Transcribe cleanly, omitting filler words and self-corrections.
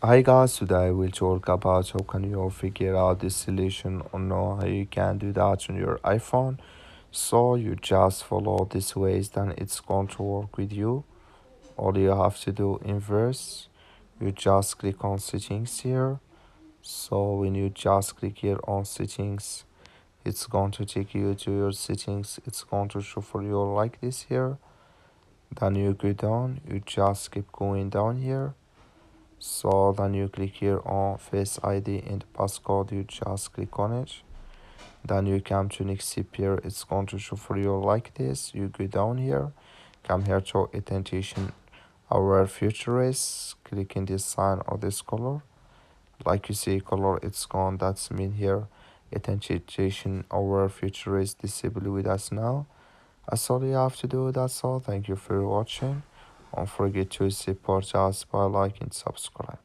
Hi guys, today we'll talk about how can you figure out this solution or know how you can do that on your iPhone. So you just follow these ways, then it's going to work with you. All you have to do inverse, you just click on settings here. So when you just click here on settings, it's going to take you to your settings. It's going to show for you like this here. Then you go down, you just keep going down here. So then you click here on Face ID and passcode, you just click on it. Then you come to next step here, it's going to show for you like this. You go down here, come here to authentication our future is, click in this sign or this color. Like you see color, it's gone, that's mean here authentication our future is disabled with us now. That's all you have to do. That's all. Thank you for watching. Don't forget to support us by liking and subscribe.